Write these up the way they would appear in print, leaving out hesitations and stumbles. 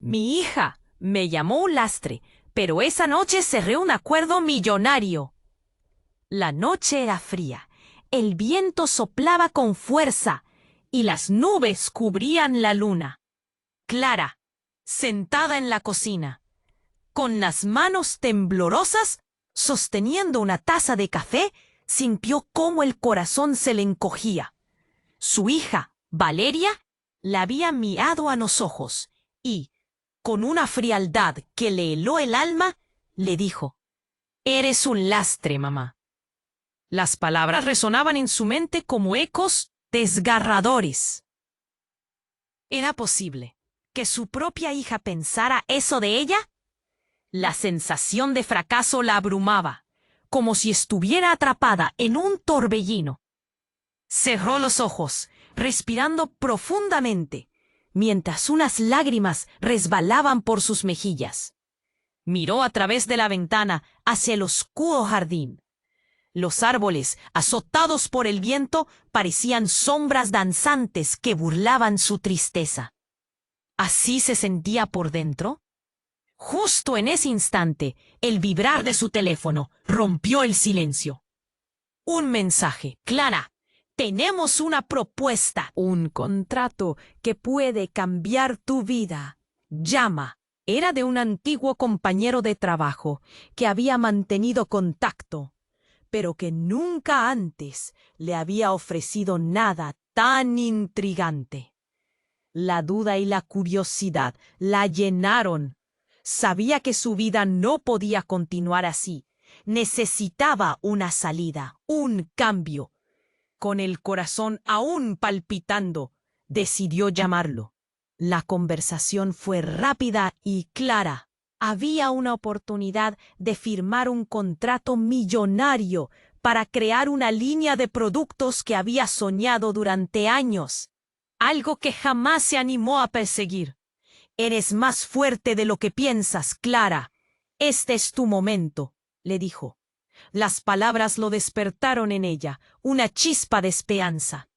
Mi hija me llamó un lastre, pero esa noche cerré un acuerdo millonario. La noche era fría, el viento soplaba con fuerza y las nubes cubrían la luna. Clara, sentada en la cocina, con las manos temblorosas, sosteniendo una taza de café, sintió cómo el corazón se le encogía. Su hija, Valeria, la había mirado a los ojos y, con una frialdad que le heló el alma, le dijo: «Eres un lastre, mamá». Las palabras resonaban en su mente como ecos desgarradores. ¿Era posible que su propia hija pensara eso de ella? La sensación de fracaso la abrumaba, como si estuviera atrapada en un torbellino. Cerró los ojos, respirando profundamente, mientras unas lágrimas resbalaban por sus mejillas. Miró a través de la ventana hacia el oscuro jardín. Los árboles, azotados por el viento, parecían sombras danzantes que burlaban su tristeza. ¿Así se sentía por dentro? Justo en ese instante, el vibrar de su teléfono rompió el silencio. Un mensaje. «Clara, tenemos una propuesta. Un contrato que puede cambiar tu vida. Llama». Era de un antiguo compañero de trabajo que había mantenido contacto, pero que nunca antes le había ofrecido nada tan intrigante. La duda y la curiosidad la llenaron. Sabía que su vida no podía continuar así. Necesitaba una salida, un cambio. Con el corazón aún palpitando, decidió llamarlo. La conversación fue rápida y clara. Había una oportunidad de firmar un contrato millonario para crear una línea de productos que había soñado durante años. Algo que jamás se animó a perseguir. «Eres más fuerte de lo que piensas, Clara. Este es tu momento», le dijo. Las palabras lo despertaron en ella, una chispa de esperanza.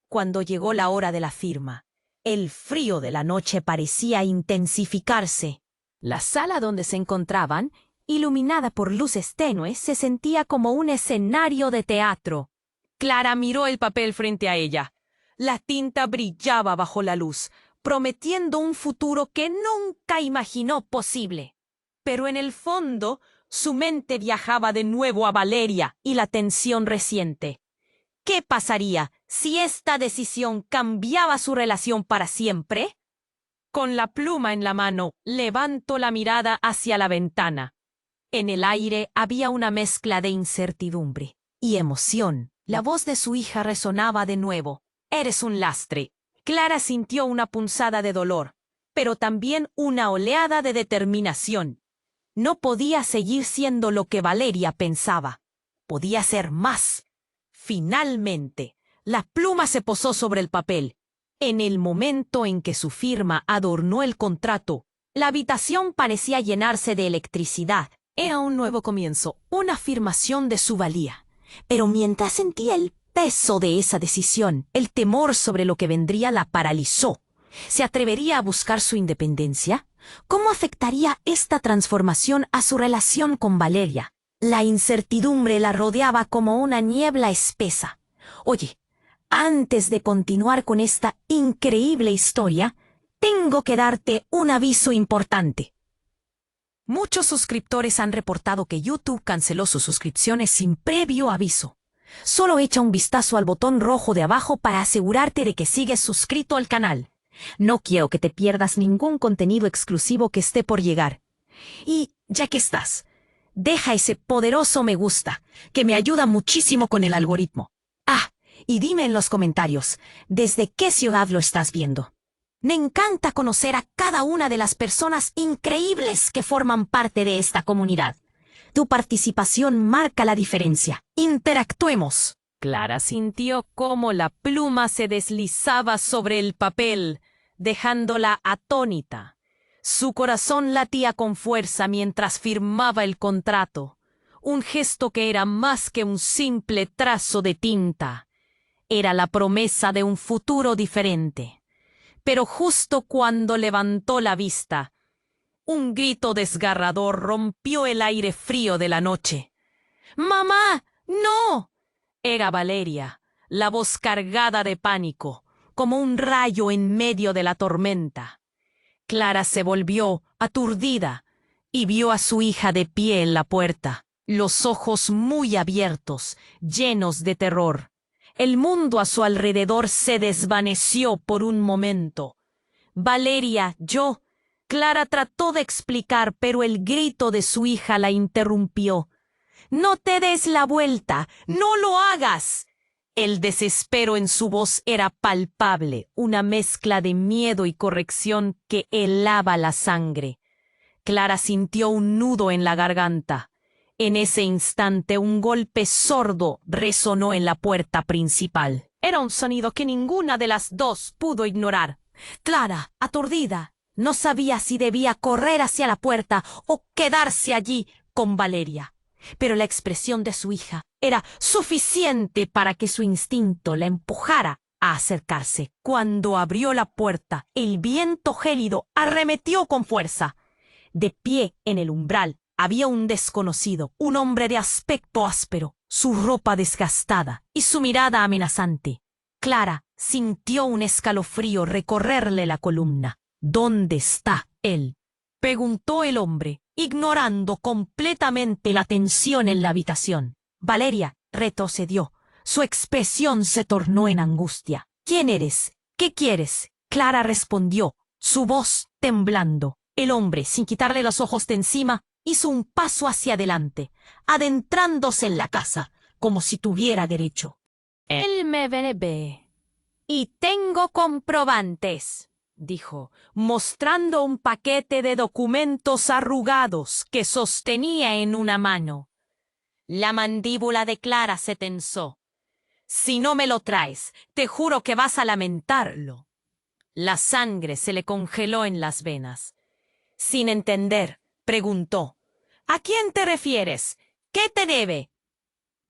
Cuando llegó la hora de la firma, el frío de la noche parecía intensificarse. La sala donde se encontraban, iluminada por luces tenues, se sentía como un escenario de teatro. Clara miró el papel frente a ella. La tinta brillaba bajo la luz, prometiendo un futuro que nunca imaginó posible. Pero en el fondo, su mente viajaba de nuevo a Valeria y la tensión reciente. ¿Qué pasaría si esta decisión cambiaba su relación para siempre? Con la pluma en la mano, levantó la mirada hacia la ventana. En el aire había una mezcla de incertidumbre y emoción. La voz de su hija resonaba de nuevo. «Eres un lastre». Clara sintió una punzada de dolor, pero también una oleada de determinación. No podía seguir siendo lo que Valeria pensaba. Podía ser más. Finalmente, la pluma se posó sobre el papel. En el momento en que su firma adornó el contrato, la habitación parecía llenarse de electricidad. Era un nuevo comienzo, una afirmación de su valía. Pero mientras sentía el peso de esa decisión, el temor sobre lo que vendría la paralizó. ¿Se atrevería a buscar su independencia? ¿Cómo afectaría esta transformación a su relación con Valeria? La incertidumbre la rodeaba como una niebla espesa. «Oye, antes de continuar con esta increíble historia, tengo que darte un aviso importante». Muchos suscriptores han reportado que YouTube canceló sus suscripciones sin previo aviso. Solo echa un vistazo al botón rojo de abajo para asegurarte de que sigues suscrito al canal. No quiero que te pierdas ningún contenido exclusivo que esté por llegar. Y ya que estás, deja ese poderoso me gusta, que me ayuda muchísimo con el algoritmo. Ah, y dime en los comentarios, ¿desde qué ciudad lo estás viendo? Me encanta conocer a cada una de las personas increíbles que forman parte de esta comunidad. Tu participación marca la diferencia. Interactuemos. Clara sintió cómo la pluma se deslizaba sobre el papel, dejándola atónita. Su corazón latía con fuerza mientras firmaba el contrato, un gesto que era más que un simple trazo de tinta. Era la promesa de un futuro diferente. Pero justo cuando levantó la vista, Un grito desgarrador rompió el aire frío de la noche. ¡Mamá! ¡No! Era Valeria, la voz cargada de pánico, como un rayo en medio de la tormenta. Clara se volvió, aturdida, y vio a su hija de pie en la puerta, los ojos muy abiertos, llenos de terror. El mundo a su alrededor se desvaneció por un momento. Valeria, Clara trató de explicar, pero el grito de su hija la interrumpió. «¡No te des la vuelta! ¡No lo hagas!». El desespero en su voz era palpable, una mezcla de miedo y corrección que helaba la sangre. Clara sintió un nudo en la garganta. En ese instante un golpe sordo resonó en la puerta principal. Era un sonido que ninguna de las dos pudo ignorar. Clara, aturdida, no sabía si debía correr hacia la puerta o quedarse allí con Valeria. Pero la expresión de su hija era suficiente para que su instinto la empujara a acercarse. Cuando abrió la puerta, el viento gélido arremetió con fuerza. De pie en el umbral había un desconocido, un hombre de aspecto áspero, su ropa desgastada y su mirada amenazante. Clara sintió un escalofrío recorrerle la columna. «¿Dónde está él?», preguntó el hombre, ignorando completamente la tensión en la habitación. Valeria retrocedió. Su expresión se tornó en angustia. «¿Quién eres? ¿Qué quieres?», Clara respondió, su voz temblando. El hombre, sin quitarle los ojos de encima, hizo un paso hacia adelante, adentrándose en la casa, como si tuviera derecho. «Él me ve. Y tengo comprobantes», dijo, mostrando un paquete de documentos arrugados que sostenía en una mano. La mandíbula de Clara se tensó. «Si no me lo traes, te juro que vas a lamentarlo». La sangre se le congeló en las venas. Sin entender, preguntó: «¿A quién te refieres? ¿Qué te debe?».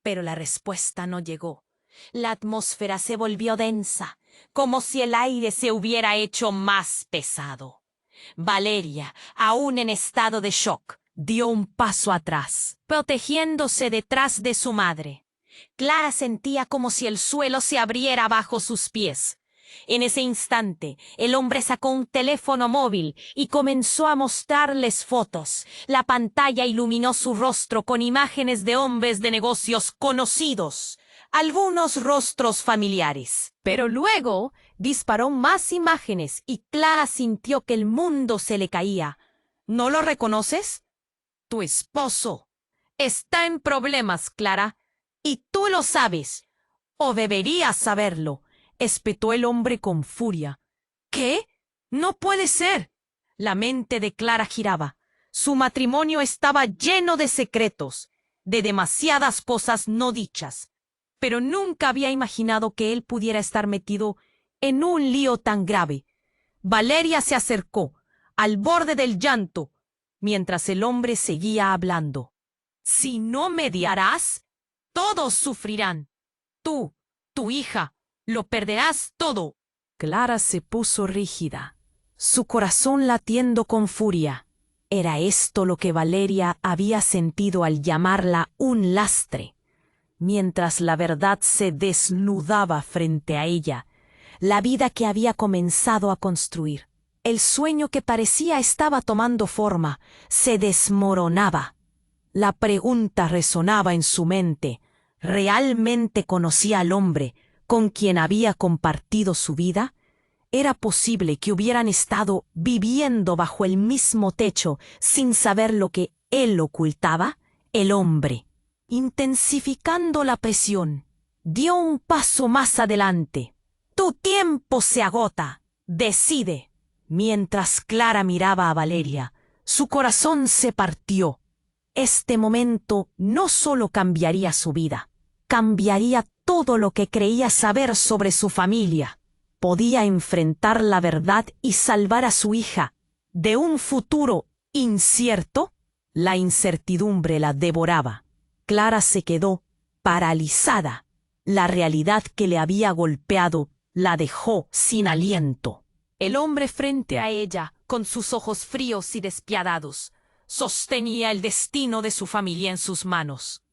Pero la respuesta no llegó. La atmósfera se volvió densa, como si el aire se hubiera hecho más pesado. Valeria, aún en estado de shock, dio un paso atrás, protegiéndose detrás de su madre. Clara sentía como si el suelo se abriera bajo sus pies. En ese instante, el hombre sacó un teléfono móvil y comenzó a mostrarles fotos. La pantalla iluminó su rostro con imágenes de hombres de negocios conocidos, algunos rostros familiares. Pero luego disparó más imágenes y Clara sintió que el mundo se le caía. ¿No lo reconoces? Tu esposo está en problemas, Clara, y tú lo sabes, o deberías saberlo, espetó el hombre con furia. ¿Qué? No puede ser. La mente de Clara giraba. Su matrimonio estaba lleno de secretos, de demasiadas cosas no dichas. Pero nunca había imaginado que él pudiera estar metido en un lío tan grave. Valeria se acercó, al borde del llanto, mientras el hombre seguía hablando. «Si no mediarás, todos sufrirán. Tú, tu hija, lo perderás todo». Clara se puso rígida, su corazón latiendo con furia. Era esto lo que Valeria había sentido al llamarla un lastre. Mientras la verdad se desnudaba frente a ella, la vida que había comenzado a construir, el sueño que parecía estaba tomando forma, se desmoronaba. La pregunta resonaba en su mente: ¿realmente conocía al hombre con quien había compartido su vida? ¿Era posible que hubieran estado viviendo bajo el mismo techo sin saber lo que él ocultaba? El hombre, intensificando la presión, dio un paso más adelante. «Tu tiempo se agota. Decide». Mientras Clara miraba a Valeria, su corazón se partió. Este momento no solo cambiaría su vida, cambiaría todo lo que creía saber sobre su familia. Podía enfrentar la verdad y salvar a su hija de un futuro incierto. La incertidumbre la devoraba. Clara se quedó paralizada. La realidad que le había golpeado la dejó sin aliento. El hombre frente a ella con sus ojos fríos y despiadados, sostenía el destino de su familia en sus manos.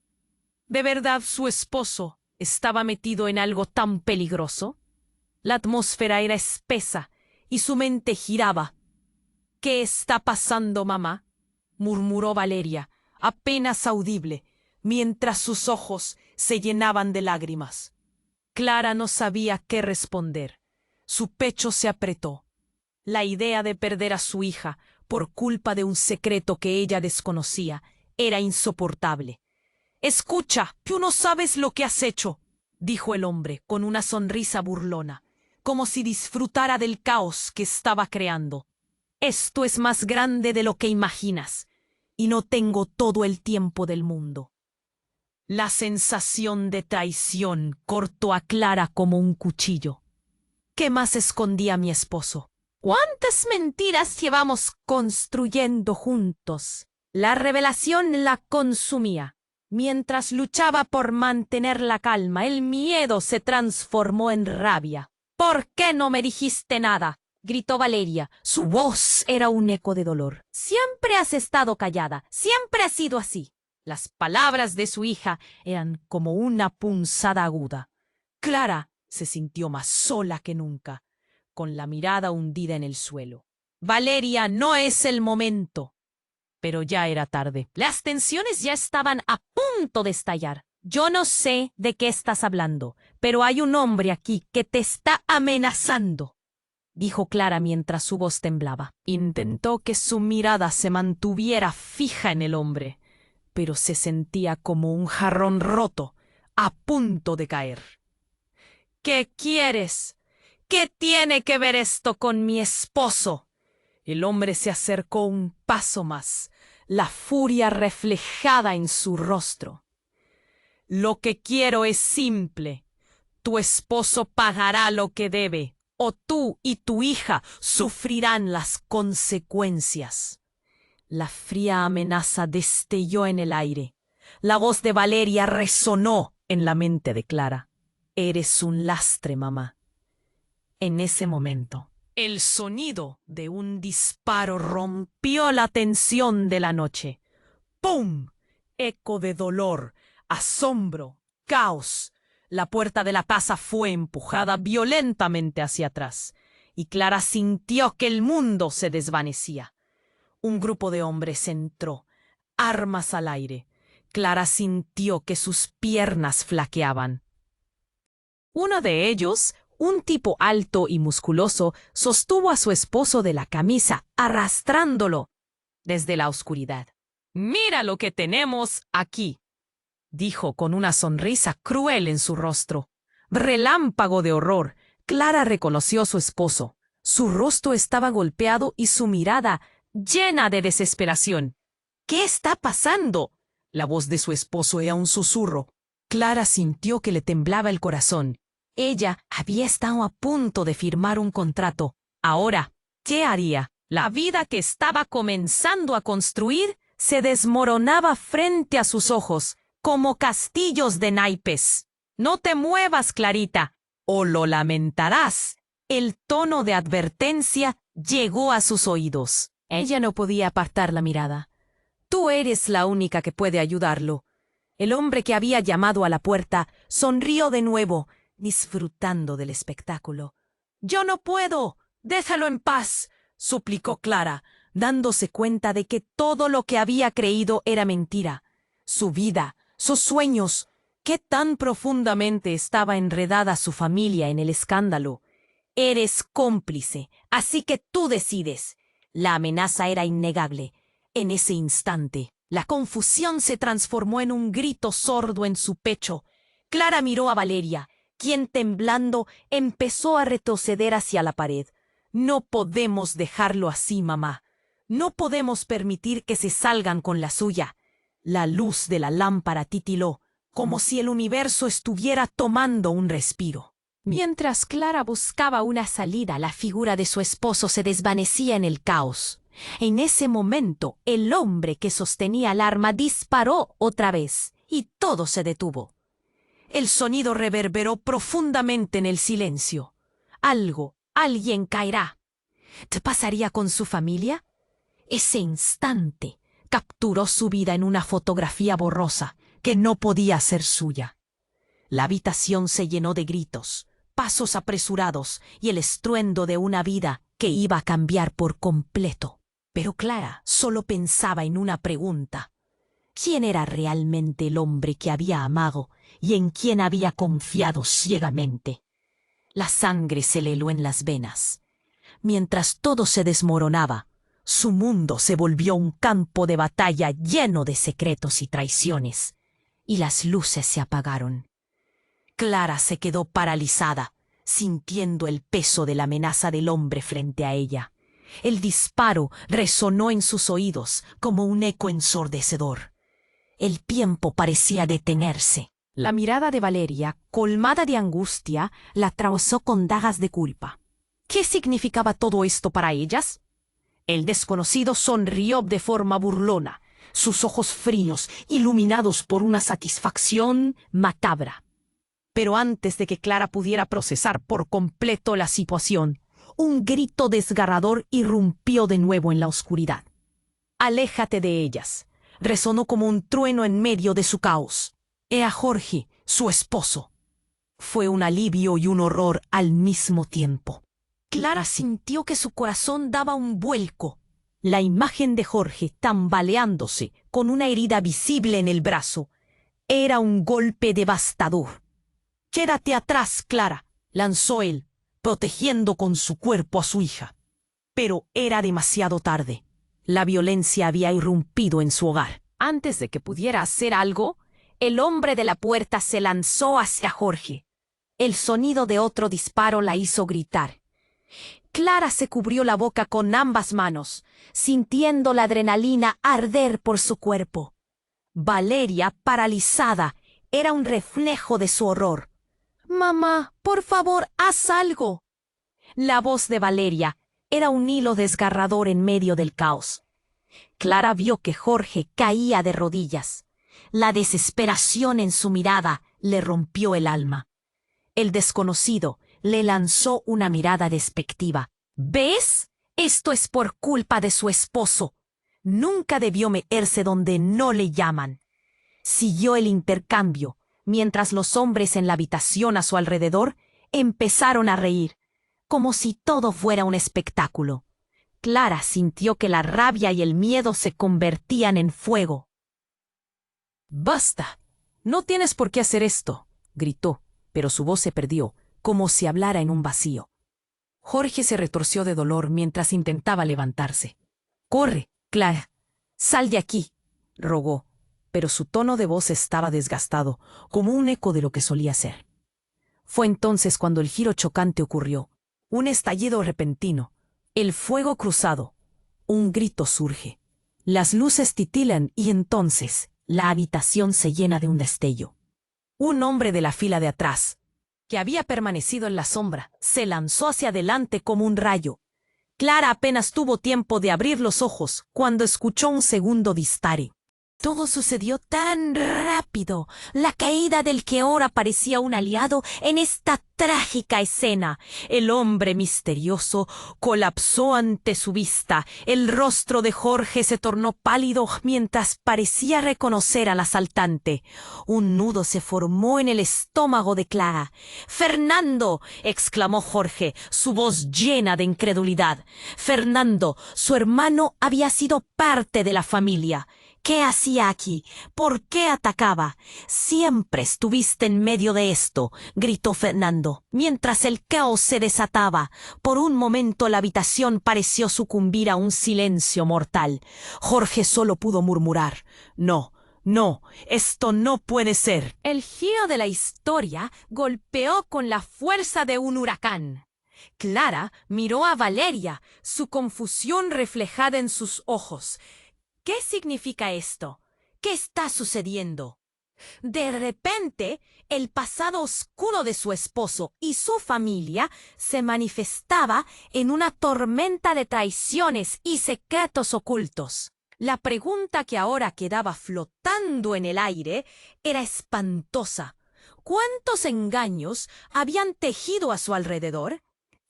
¿De verdad su esposo estaba metido en algo tan peligroso? La atmósfera era espesa y su mente giraba. «¿Qué está pasando, mamá?», murmuró Valeria, apenas audible, mientras sus ojos se llenaban de lágrimas. Clara no sabía qué responder. Su pecho se apretó. La idea de perder a su hija por culpa de un secreto que ella desconocía era insoportable. «Escucha, tú no sabes lo que has hecho», dijo el hombre con una sonrisa burlona, como si disfrutara del caos que estaba creando. «Esto es más grande de lo que imaginas, y no tengo todo el tiempo del mundo». La sensación de traición cortó a Clara como un cuchillo. ¿Qué más escondía mi esposo? ¿Cuántas mentiras llevamos construyendo juntos? La revelación la consumía. Mientras luchaba por mantener la calma, el miedo se transformó en rabia. «¿Por qué no me dijiste nada?», gritó Valeria. Su voz era un eco de dolor. «Siempre has estado callada, siempre has sido así». Las palabras de su hija eran como una punzada aguda. Clara se sintió más sola que nunca, con la mirada hundida en el suelo. «Valeria, no es el momento». Pero ya era tarde. Las tensiones ya estaban a punto de estallar. «Yo no sé de qué estás hablando, pero hay un hombre aquí que te está amenazando», dijo Clara mientras su voz temblaba. Intentó que su mirada se mantuviera fija en el hombre, pero se sentía como un jarrón roto, a punto de caer. «¿Qué quieres? ¿Qué tiene que ver esto con mi esposo?». El hombre se acercó un paso más, la furia reflejada en su rostro. «Lo que quiero es simple. Tu esposo pagará lo que debe, o tú y tu hija sufrirán las consecuencias». La fría amenaza destelló en el aire. La voz de Valeria resonó en la mente de Clara. «Eres un lastre, mamá». En ese momento, el sonido de un disparo rompió la tensión de la noche. ¡Pum! Eco de dolor, asombro, caos. La puerta de la casa fue empujada violentamente hacia atrás, y Clara sintió que el mundo se desvanecía. Un grupo de hombres entró, armas al aire. Clara sintió que sus piernas flaqueaban. Uno de ellos, un tipo alto y musculoso, sostuvo a su esposo de la camisa, arrastrándolo desde la oscuridad. «Mira lo que tenemos aquí», dijo con una sonrisa cruel en su rostro. Relámpago de horror, Clara reconoció a su esposo. Su rostro estaba golpeado y su mirada llena de desesperación. «¿Qué está pasando?». La voz de su esposo era un susurro. Clara sintió que le temblaba el corazón. Ella había estado a punto de firmar un contrato. Ahora, ¿qué haría? La vida que estaba comenzando a construir se desmoronaba frente a sus ojos, como castillos de naipes. «No te muevas, Clarita, o lo lamentarás». El tono de advertencia llegó a sus oídos. Ella no podía apartar la mirada. «Tú eres la única que puede ayudarlo». El hombre que había llamado a la puerta sonrió de nuevo, disfrutando del espectáculo. «Yo no puedo. Déjalo en paz», suplicó Clara, dándose cuenta de que todo lo que había creído era mentira. Su vida, sus sueños, qué tan profundamente estaba enredada su familia en el escándalo. «Eres cómplice, así que tú decides». La amenaza era innegable. En ese instante, la confusión se transformó en un grito sordo en su pecho. Clara miró a Valeria, quien temblando empezó a retroceder hacia la pared. «No podemos dejarlo así, mamá. No podemos permitir que se salgan con la suya». La luz de la lámpara titiló, como si el universo estuviera tomando un respiro. Mientras Clara buscaba una salida, la figura de su esposo se desvanecía en el caos. En ese momento, el hombre que sostenía el arma disparó otra vez, y todo se detuvo. El sonido reverberó profundamente en el silencio. Alguien caerá. ¿Qué pasaría con su familia? Ese instante capturó su vida en una fotografía borrosa que no podía ser suya. La habitación se llenó de gritos, pasos apresurados y el estruendo de una vida que iba a cambiar por completo. Pero Clara solo pensaba en una pregunta. ¿Quién era realmente el hombre que había amado y en quien había confiado ciegamente? La sangre se le heló en las venas. Mientras todo se desmoronaba, su mundo se volvió un campo de batalla lleno de secretos y traiciones, y las luces se apagaron. Clara se quedó paralizada, sintiendo el peso de la amenaza del hombre frente a ella. El disparo resonó en sus oídos como un eco ensordecedor. El tiempo parecía detenerse. La mirada de Valeria, colmada de angustia, la atravesó con dagas de culpa. ¿Qué significaba todo esto para ellas? El desconocido sonrió de forma burlona, sus ojos fríos, iluminados por una satisfacción macabra. Pero antes de que Clara pudiera procesar por completo la situación, un grito desgarrador irrumpió de nuevo en la oscuridad. «Aléjate de ellas», resonó como un trueno en medio de su caos. Era Jorge, su esposo. Fue un alivio y un horror al mismo tiempo. Clara sintió que su corazón daba un vuelco. La imagen de Jorge tambaleándose con una herida visible en el brazo era un golpe devastador. «Quédate atrás, Clara», lanzó él, protegiendo con su cuerpo a su hija. Pero era demasiado tarde. La violencia había irrumpido en su hogar. Antes de que pudiera hacer algo, el hombre de la puerta se lanzó hacia Jorge. El sonido de otro disparo la hizo gritar. Clara se cubrió la boca con ambas manos, sintiendo la adrenalina arder por su cuerpo. Valeria, paralizada, era un reflejo de su horror. «Mamá, por favor, haz algo». La voz de Valeria era un hilo desgarrador en medio del caos. Clara vio que Jorge caía de rodillas. La desesperación en su mirada le rompió el alma. El desconocido le lanzó una mirada despectiva. «¿Ves? Esto es por culpa de su esposo. Nunca debió meterse donde no le llaman». Siguió el intercambio, mientras los hombres en la habitación a su alrededor empezaron a reír, como si todo fuera un espectáculo. Clara sintió que la rabia y el miedo se convertían en fuego. «Basta. No tienes por qué hacer esto», gritó, pero su voz se perdió, como si hablara en un vacío. Jorge se retorció de dolor mientras intentaba levantarse. «Corre, Clara. Sal de aquí», rogó, pero su tono de voz estaba desgastado, como un eco de lo que solía ser. Fue entonces cuando el giro chocante ocurrió. Un estallido repentino. El fuego cruzado. Un grito surge. Las luces titilan y entonces la habitación se llena de un destello. Un hombre de la fila de atrás, que había permanecido en la sombra, se lanzó hacia adelante como un rayo. Clara apenas tuvo tiempo de abrir los ojos cuando escuchó un segundo disparo. Todo sucedió tan rápido. La caída del que ahora parecía un aliado en esta trágica escena. El hombre misterioso colapsó ante su vista. El rostro de Jorge se tornó pálido mientras parecía reconocer al asaltante. Un nudo se formó en el estómago de Clara. «¡Fernando!», exclamó Jorge, su voz llena de incredulidad. Fernando, su hermano, había sido parte de la familia. ¿Qué hacía aquí? ¿Por qué atacaba? «Siempre estuviste en medio de esto», gritó Fernando, mientras el caos se desataba. Por un momento la habitación pareció sucumbir a un silencio mortal. Jorge solo pudo murmurar: «No, no, esto no puede ser». El giro de la historia golpeó con la fuerza de un huracán. Clara miró a Valeria, su confusión reflejada en sus ojos. ¿Qué significa esto? ¿Qué está sucediendo? De repente, el pasado oscuro de su esposo y su familia se manifestaba en una tormenta de traiciones y secretos ocultos. La pregunta que ahora quedaba flotando en el aire era espantosa. ¿Cuántos engaños habían tejido a su alrededor?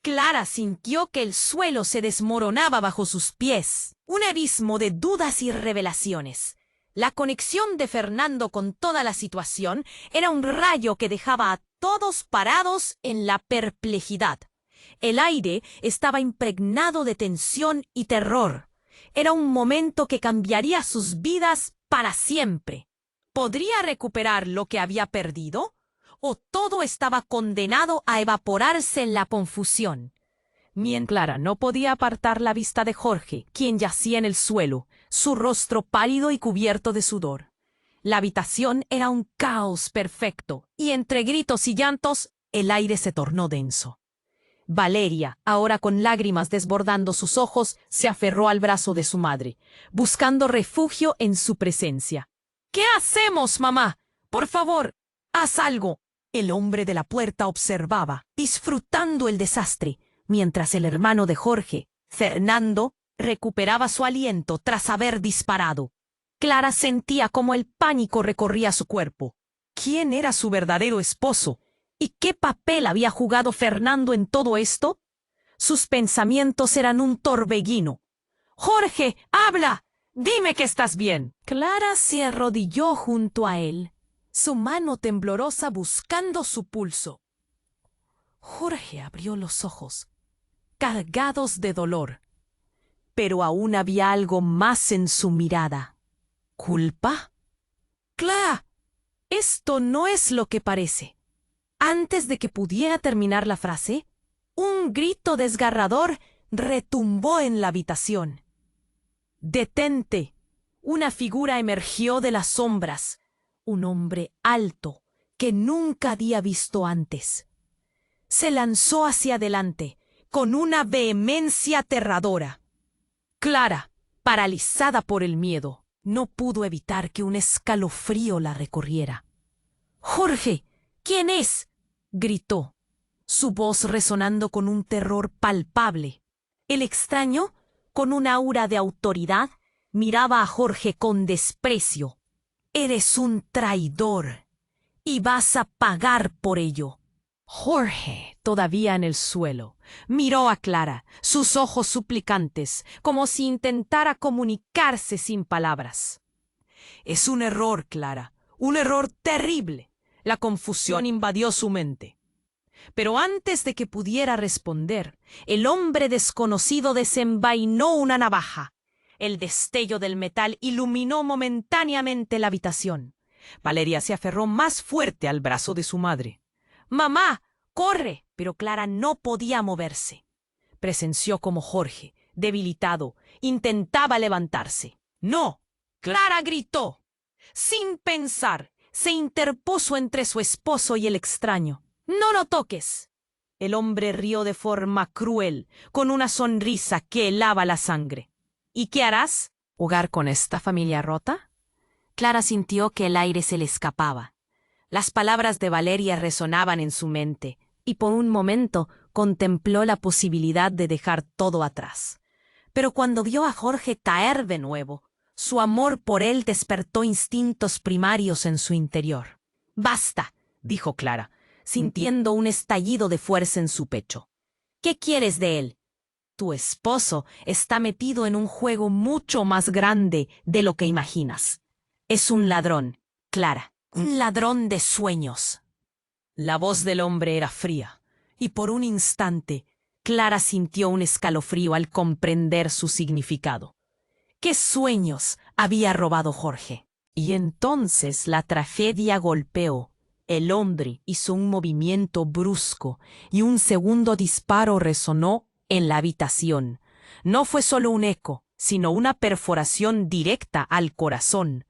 Clara sintió que el suelo se desmoronaba bajo sus pies. Un abismo de dudas y revelaciones. La conexión de Fernando con toda la situación era un rayo que dejaba a todos parados en la perplejidad. El aire estaba impregnado de tensión y terror. Era un momento que cambiaría sus vidas para siempre. ¿Podría recuperar lo que había perdido? ¿O todo estaba condenado a evaporarse en la confusión? Mientras Clara no podía apartar la vista de Jorge, quien yacía en el suelo, su rostro pálido y cubierto de sudor. La habitación era un caos perfecto, y entre gritos y llantos, el aire se tornó denso. Valeria, ahora con lágrimas desbordando sus ojos, se aferró al brazo de su madre, buscando refugio en su presencia. ¿Qué hacemos, mamá? Por favor, haz algo. El hombre de la puerta observaba, disfrutando el desastre, mientras el hermano de Jorge, Fernando, recuperaba su aliento tras haber disparado. Clara sentía como el pánico recorría su cuerpo. ¿Quién era su verdadero esposo? ¿Y qué papel había jugado Fernando en todo esto? Sus pensamientos eran un torbellino. «Jorge, habla. Dime que estás bien». Clara se arrodilló junto a él, su mano temblorosa buscando su pulso. Jorge abrió los ojos, cargados de dolor. Pero aún había algo más en su mirada. ¿Culpa? «Clara, esto no es lo que parece». Antes de que pudiera terminar la frase, un grito desgarrador retumbó en la habitación. «¡Detente!». Una figura emergió de las sombras, un hombre alto que nunca había visto antes. Se lanzó hacia adelante con una vehemencia aterradora. Clara, paralizada por el miedo, no pudo evitar que un escalofrío la recorriera. «¡Jorge! ¿Quién es?», gritó, su voz resonando con un terror palpable. El extraño, con un aura de autoridad, miraba a Jorge con desprecio. «Eres un traidor, y vas a pagar por ello». Jorge, todavía en el suelo, miró a Clara, sus ojos suplicantes, como si intentara comunicarse sin palabras. «Es un error, Clara, un error terrible». La confusión invadió su mente. Pero antes de que pudiera responder, el hombre desconocido desenvainó una navaja. El destello del metal iluminó momentáneamente la habitación. Valeria se aferró más fuerte al brazo de su madre. «¡Mamá, corre!». Pero Clara no podía moverse. Presenció como Jorge, debilitado, intentaba levantarse. «¡No!». Clara gritó. Sin pensar, se interpuso entre su esposo y el extraño. «¡No lo toques!». El hombre rió de forma cruel, con una sonrisa que helaba la sangre. «¿Y qué harás? ¿Jugar con esta familia rota?». Clara sintió que el aire se le escapaba. Las palabras de Valeria resonaban en su mente, y por un momento contempló la posibilidad de dejar todo atrás. Pero cuando vio a Jorge caer de nuevo, su amor por él despertó instintos primarios en su interior. «Basta», dijo Clara, sintiendo un estallido de fuerza en su pecho. «¿Qué quieres de él? Tu esposo está metido en un juego mucho más grande de lo que imaginas. Es un ladrón, Clara, un ladrón de sueños». La voz del hombre era fría, y por un instante Clara sintió un escalofrío al comprender su significado. ¿Qué sueños había robado Jorge? Y entonces la tragedia golpeó. El hombre hizo un movimiento brusco y un segundo disparo resonó en la habitación. No fue solo un eco, sino una perforación directa al corazón.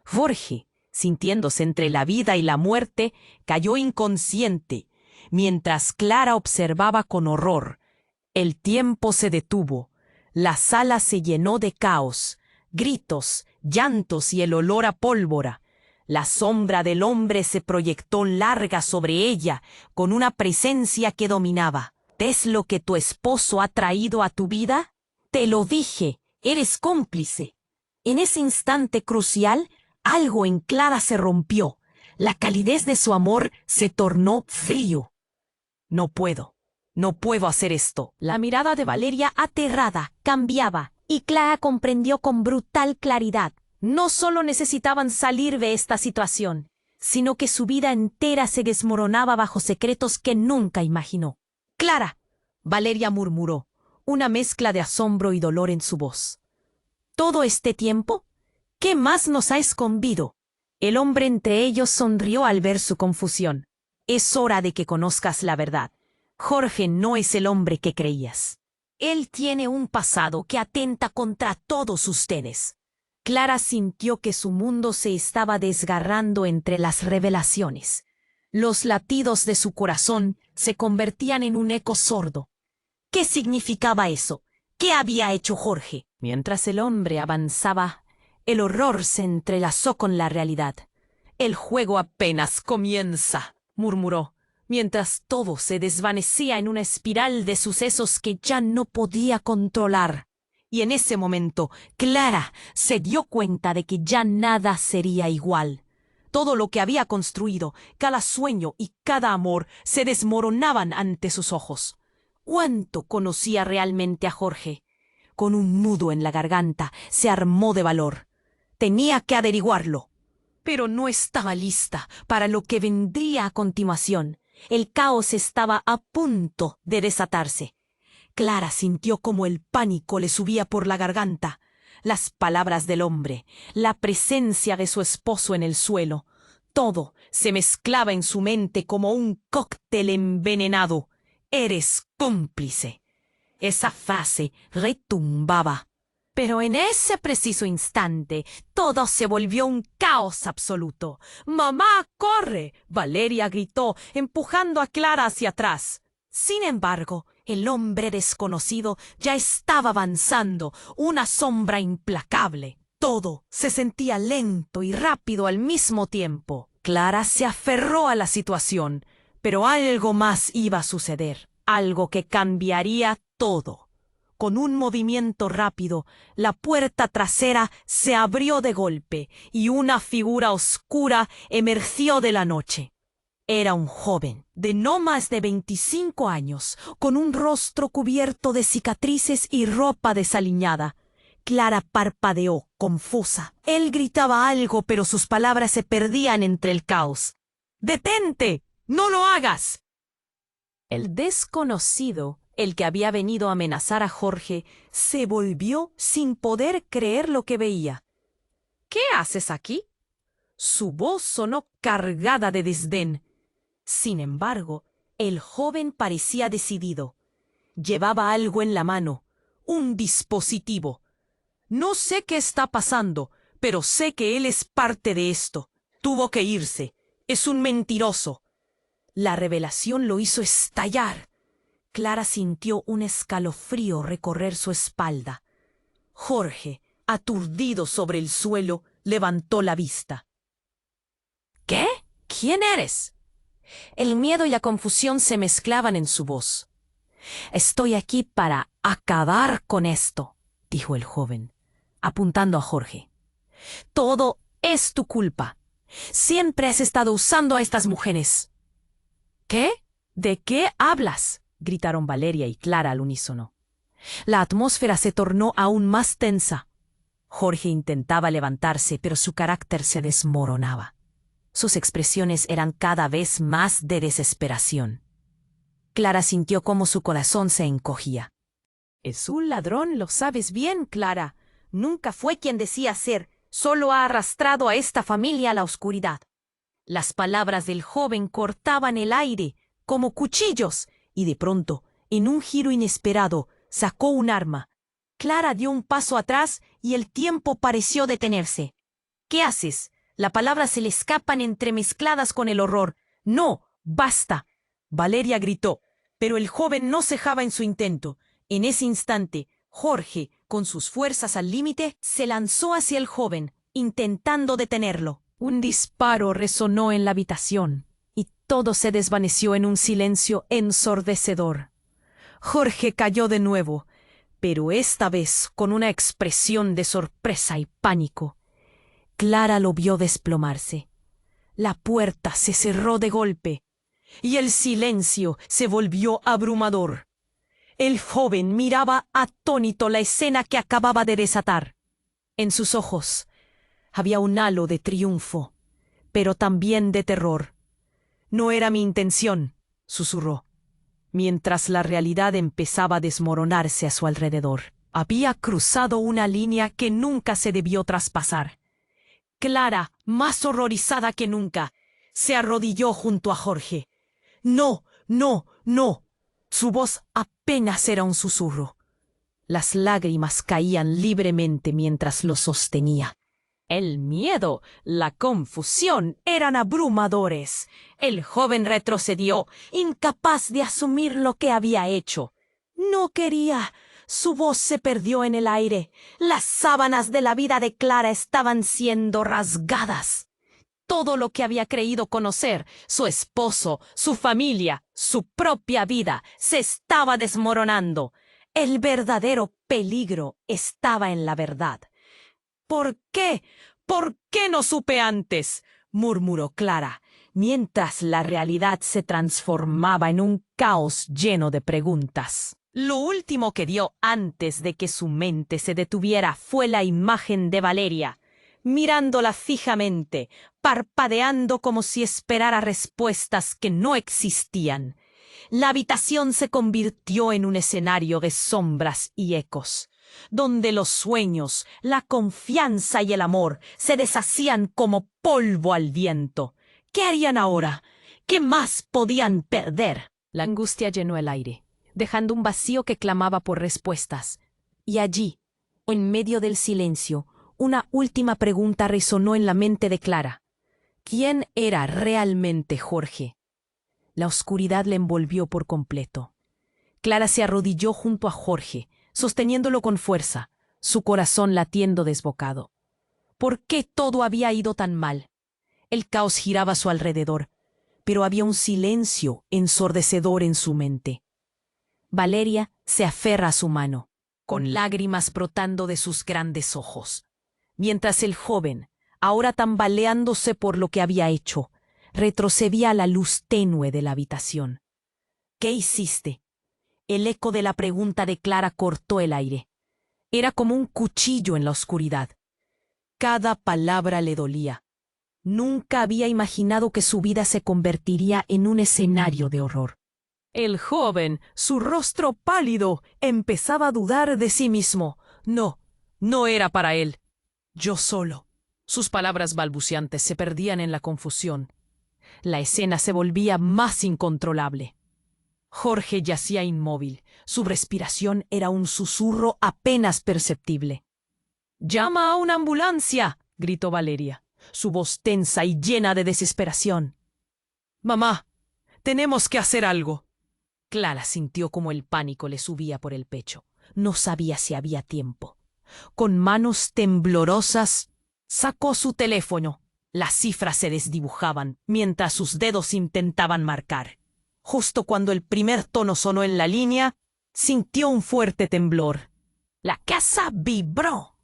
Jorge, sintiéndose entre la vida y la muerte, cayó inconsciente, mientras Clara observaba con horror. El tiempo se detuvo. La sala se llenó de caos, gritos, llantos y el olor a pólvora. La sombra del hombre se proyectó larga sobre ella, con una presencia que dominaba. ¿Ves lo que tu esposo ha traído a tu vida? Te lo dije, eres cómplice. En ese instante crucial, algo en Clara se rompió. La calidez de su amor se tornó frío. «No puedo», No puedo hacer esto. La mirada de Valeria, aterrada, cambiaba, y Clara comprendió con brutal claridad. No solo necesitaban salir de esta situación, sino que su vida entera se desmoronaba bajo secretos que nunca imaginó. «Clara», Valeria murmuró, una mezcla de asombro y dolor en su voz. «¿Todo este tiempo? ¿Qué más nos ha escondido?» El hombre entre ellos sonrió al ver su confusión. «Es hora de que conozcas la verdad. Jorge no es el hombre que creías. Él tiene un pasado que atenta contra todos ustedes». Clara sintió que su mundo se estaba desgarrando entre las revelaciones. Los latidos de su corazón se convertían en un eco sordo. ¿Qué significaba eso? ¿Qué había hecho Jorge? Mientras el hombre avanzaba, el horror se entrelazó con la realidad. «El juego apenas comienza», murmuró, mientras todo se desvanecía en una espiral de sucesos que ya no podía controlar. Y en ese momento, Clara se dio cuenta de que ya nada sería igual. Todo lo que había construido, cada sueño y cada amor, se desmoronaban ante sus ojos. ¿Cuánto conocía realmente a Jorge? Con un nudo en la garganta, se armó de valor. Tenía que averiguarlo. Pero no estaba lista para lo que vendría a continuación. El caos estaba a punto de desatarse. Clara sintió como el pánico le subía por la garganta. Las palabras del hombre, la presencia de su esposo en el suelo, todo se mezclaba en su mente como un cóctel envenenado. «Eres cómplice». Esa frase retumbaba. Pero en ese preciso instante, todo se volvió un caos absoluto. «¡Mamá, corre!», Valeria gritó, empujando a Clara hacia atrás. Sin embargo, el hombre desconocido ya estaba avanzando, una sombra implacable. Todo se sentía lento y rápido al mismo tiempo. Clara se aferró a la situación, pero algo más iba a suceder, algo que cambiaría todo. Con un movimiento rápido, la puerta trasera se abrió de golpe y una figura oscura emergió de la noche. Era un joven, de no más de 25 años, con un rostro cubierto de cicatrices y ropa desaliñada. Clara parpadeó, confusa. Él gritaba algo, pero sus palabras se perdían entre el caos. «¡Detente! ¡No lo hagas!». El desconocido, el que había venido a amenazar a Jorge, se volvió sin poder creer lo que veía. «¿Qué haces aquí?». Su voz sonó cargada de desdén. Sin embargo, el joven parecía decidido. Llevaba algo en la mano, un dispositivo. «No sé qué está pasando, pero sé que él es parte de esto. Tuvo que irse. Es un mentiroso». La revelación lo hizo estallar. Clara sintió un escalofrío recorrer su espalda. Jorge, aturdido sobre el suelo, levantó la vista. «¿Qué? ¿Quién eres?». El miedo y la confusión se mezclaban en su voz. «Estoy aquí para acabar con esto», dijo el joven, apuntando a Jorge. «Todo es tu culpa. Siempre has estado usando a estas mujeres». «¿Qué? ¿De qué hablas?», gritaron Valeria y Clara al unísono. La atmósfera se tornó aún más tensa. Jorge intentaba levantarse, pero su carácter se desmoronaba. Sus expresiones eran cada vez más de desesperación. Clara sintió cómo su corazón se encogía. «Es un ladrón, lo sabes bien, Clara. Nunca fue quien decía ser, solo ha arrastrado a esta familia a la oscuridad». Las palabras del joven cortaban el aire como cuchillos y de pronto, en un giro inesperado, sacó un arma. Clara dio un paso atrás y el tiempo pareció detenerse. «¿Qué haces?». Las palabras se le escapan entremezcladas con el horror. «No, basta», Valeria gritó, pero el joven no cejaba en su intento. En ese instante, Jorge, con sus fuerzas al límite, se lanzó hacia el joven, intentando detenerlo. Un disparo resonó en la habitación, y todo se desvaneció en un silencio ensordecedor. Jorge cayó de nuevo, pero esta vez con una expresión de sorpresa y pánico. Clara lo vio desplomarse. La puerta se cerró de golpe. y el silencio se volvió abrumador. El joven miraba atónito la escena que acababa de desatar. En sus ojos había un halo de triunfo, pero también de terror. «No era mi intención», susurró, mientras la realidad empezaba a desmoronarse a su alrededor. Había cruzado una línea que nunca se debió traspasar. Clara, más horrorizada que nunca, se arrodilló junto a Jorge. «No, no, no». Su voz apenas era un susurro. Las lágrimas caían libremente mientras lo sostenía. El miedo, la confusión eran abrumadores. El joven retrocedió, incapaz de asumir lo que había hecho. No quería. Su voz se perdió en el aire. Las sábanas de la vida de Clara estaban siendo rasgadas. Todo lo que había creído conocer, su esposo, su familia, su propia vida, se estaba desmoronando. El verdadero peligro estaba en la verdad. «¿Por qué? ¿Por qué no supe antes?», murmuró Clara, mientras la realidad se transformaba en un caos lleno de preguntas. Lo último que dio antes de que su mente se detuviera fue la imagen de Valeria, mirándola fijamente, parpadeando como si esperara respuestas que no existían. La habitación se convirtió en un escenario de sombras y ecos, donde los sueños, la confianza y el amor se deshacían como polvo al viento. ¿Qué harían ahora? ¿Qué más podían perder? La angustia llenó el aire, dejando un vacío que clamaba por respuestas. Y allí, en medio del silencio, una última pregunta resonó en la mente de Clara. ¿Quién era realmente Jorge? La oscuridad le envolvió por completo. Clara se arrodilló junto a Jorge, sosteniéndolo con fuerza, su corazón latiendo desbocado. ¿Por qué todo había ido tan mal? El caos giraba a su alrededor, pero había un silencio ensordecedor en su mente. Valeria se aferra a su mano, con lágrimas brotando de sus grandes ojos, mientras el joven, ahora tambaleándose por lo que había hecho, retrocedía a la luz tenue de la habitación. «¿Qué hiciste?». El eco de la pregunta de Clara cortó el aire. Era como un cuchillo en la oscuridad. Cada palabra le dolía. Nunca había imaginado que su vida se convertiría en un escenario de horror. El joven, su rostro pálido, empezaba a dudar de sí mismo. No, no era para él. «Yo solo». Sus palabras balbuceantes se perdían en la confusión. La escena se volvía más incontrolable. Jorge yacía inmóvil. Su respiración era un susurro apenas perceptible. «¡Llama a una ambulancia!», gritó Valeria, su voz tensa y llena de desesperación. «Mamá, tenemos que hacer algo». Clara sintió como el pánico le subía por el pecho. No sabía si había tiempo. Con manos temblorosas, sacó su teléfono. Las cifras se desdibujaban mientras sus dedos intentaban marcar. Justo cuando el primer tono sonó en la línea, sintió un fuerte temblor. La casa vibró.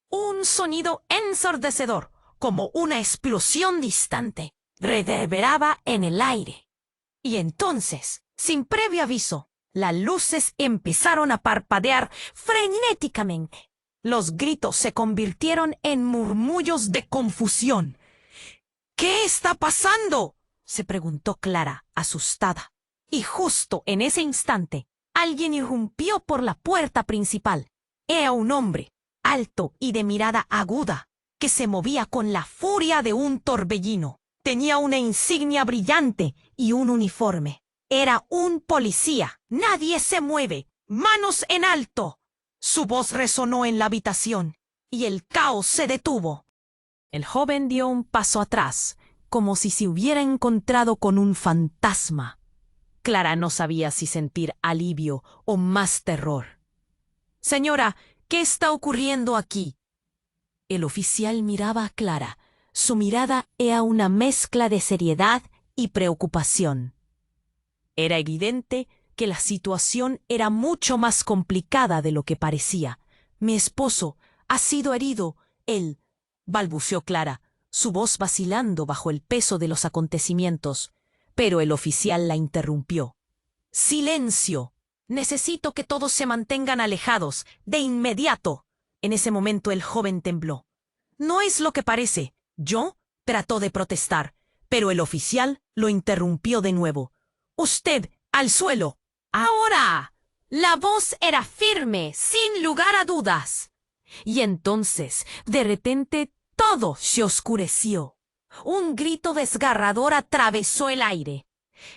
Un sonido ensordecedor, como una explosión distante, reverberaba en el aire. Y entonces, sin previo aviso, las luces empezaron a parpadear frenéticamente. Los gritos se convirtieron en murmullos de confusión. «¿Qué está pasando?», se preguntó Clara, asustada. Y justo en ese instante, alguien irrumpió por la puerta principal. Era un hombre, alto y de mirada aguda, que se movía con la furia de un torbellino. Tenía una insignia brillante y un uniforme. Era un policía. «¡Nadie se mueve! ¡Manos en alto!». Su voz resonó en la habitación, y el caos se detuvo. El joven dio un paso atrás, como si se hubiera encontrado con un fantasma. Clara no sabía si sentir alivio o más terror. «Señora, ¿qué está ocurriendo aquí?». El oficial miraba a Clara. Su mirada era una mezcla de seriedad y preocupación. Era evidente que la situación era mucho más complicada de lo que parecía. «Mi esposo ha sido herido. Él», balbuceó Clara, su voz vacilando bajo el peso de los acontecimientos. pero el oficial la interrumpió. ¡Silencio! Necesito que todos se mantengan alejados, de inmediato. En ese momento el joven tembló. No es lo que parece. Yo trató de protestar, pero el oficial lo interrumpió de nuevo. Usted, al suelo. Ahora. La voz era firme, sin lugar a dudas. Y entonces, de repente, todo se oscureció. Un grito desgarrador atravesó el aire.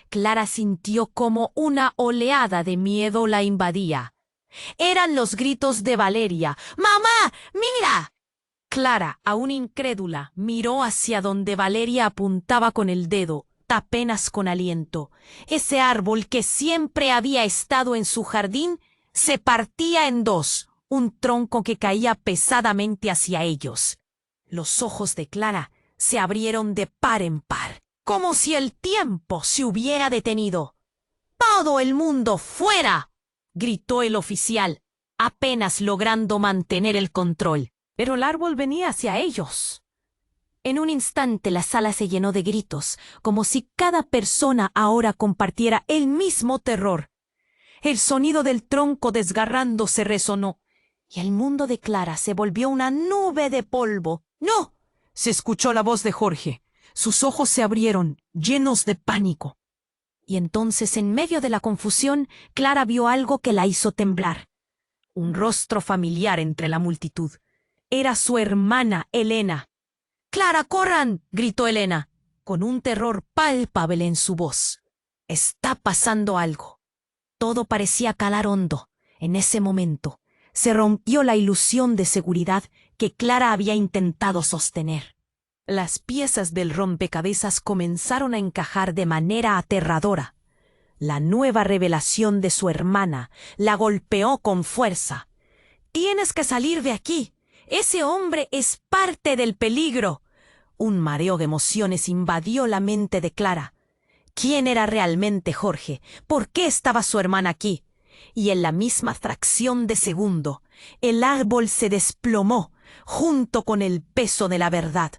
Clara sintió como una oleada de miedo la invadía. Eran los gritos de Valeria. ¡Mamá! ¡Mira! Clara, aún incrédula, miró hacia donde Valeria apuntaba con el dedo, apenas con aliento. Ese árbol que siempre había estado en su jardín se partía en dos, un tronco que caía pesadamente hacia ellos. Los ojos de Clara se abrieron de par en par, como si el tiempo se hubiera detenido. ¡Todo el mundo fuera!, gritó el oficial, apenas logrando mantener el control. Pero el árbol venía hacia ellos. En un instante la sala se llenó de gritos, como si cada persona ahora compartiera el mismo terror. El sonido del tronco desgarrándose resonó, y el mundo de Clara se volvió una nube de polvo. ¡No! Se escuchó la voz de Jorge. Sus ojos se abrieron, llenos de pánico. Y entonces, en medio de la confusión, Clara vio algo que la hizo temblar. Un rostro familiar entre la multitud. Era su hermana Elena. ¡Clara, corran!, gritó Elena, con un terror palpable en su voz. Está pasando algo. Todo parecía calar hondo. En ese momento, se rompió la ilusión de seguridad que Clara había intentado sostener. Las piezas del rompecabezas comenzaron a encajar de manera aterradora. La nueva revelación de su hermana la golpeó con fuerza. «Tienes que salir de aquí. Ese hombre es parte del peligro». Un mareo de emociones invadió la mente de Clara. ¿Quién era realmente Jorge? ¿Por qué estaba su hermana aquí? Y en la misma fracción de segundo, el árbol se desplomó junto con el peso de la verdad,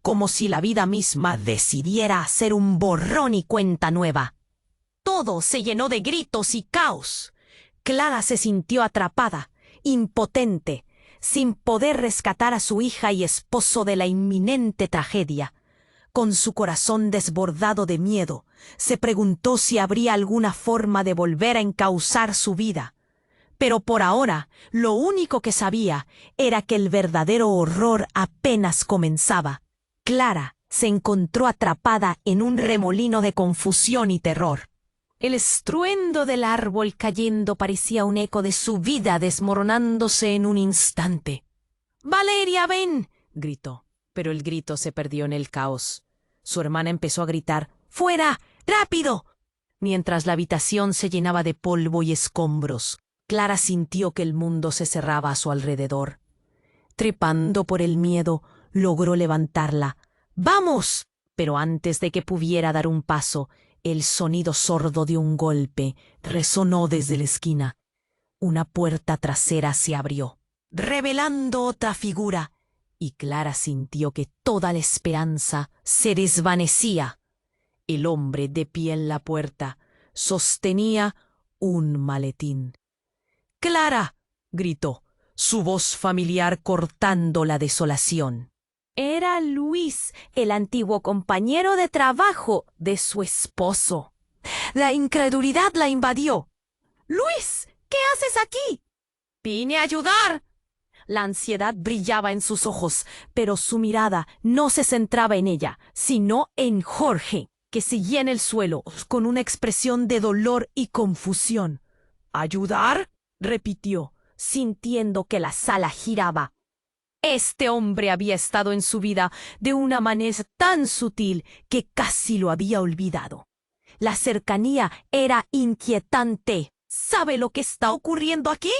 como si la vida misma decidiera hacer un borrón y cuenta nueva. Todo se llenó de gritos y caos. Clara se sintió atrapada, impotente, sin poder rescatar a su hija y esposo de la inminente tragedia. Con su corazón desbordado de miedo, se preguntó si habría alguna forma de volver a encauzar su vida. Pero por ahora, lo único que sabía era que el verdadero horror apenas comenzaba. Clara se encontró atrapada en un remolino de confusión y terror. El estruendo del árbol cayendo parecía un eco de su vida desmoronándose en un instante. «¡Valeria, ven!», gritó, pero el grito se perdió en el caos. Su hermana empezó a gritar: «¡Fuera! ¡Rápido!», mientras la habitación se llenaba de polvo y escombros. Clara sintió que el mundo se cerraba a su alrededor. Trepando por el miedo, logró levantarla. «¡Vamos!», pero antes de que pudiera dar un paso, el sonido sordo de un golpe resonó desde la esquina. Una puerta trasera se abrió, revelando otra figura, y Clara sintió que toda la esperanza se desvanecía. El hombre de pie en la puerta sostenía un maletín. «¡Clara!», gritó, su voz familiar cortando la desolación. Era Luis, el antiguo compañero de trabajo de su esposo. La incredulidad la invadió. «Luis, ¿qué haces aquí?». «Vine a ayudar». La ansiedad brillaba en sus ojos, pero su mirada no se centraba en ella, sino en Jorge, que seguía en el suelo con una expresión de dolor y confusión. «¿Ayudar?», repitió, sintiendo que la sala giraba. Este hombre había estado en su vida de una manera tan sutil que casi lo había olvidado. La cercanía era inquietante. «¿Sabe lo que está ocurriendo aquí?».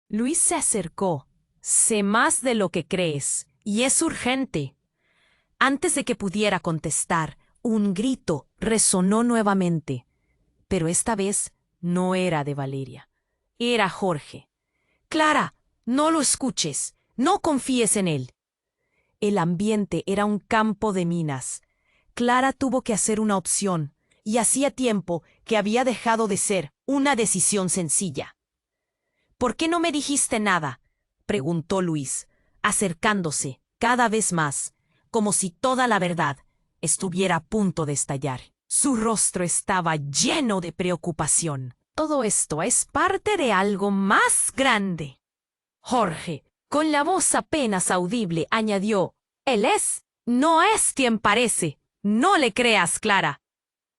Luis se acercó. «Sé más de lo que crees, y es urgente». Antes de que pudiera contestar, un grito resonó nuevamente. Pero esta vez no era de Valeria. Era Jorge. «Clara, no lo escuches. No confíes en él». El ambiente era un campo de minas. Clara tuvo que hacer una opción: y hacía tiempo que había dejado de ser una decisión sencilla. ¿Por qué no me dijiste nada?, preguntó Luis, acercándose cada vez más, como si toda la verdad estuviera a punto de estallar. Su rostro estaba lleno de preocupación. Todo esto es parte de algo más grande. Jorge, con la voz apenas audible, añadió: no es quien parece. No le creas, Clara.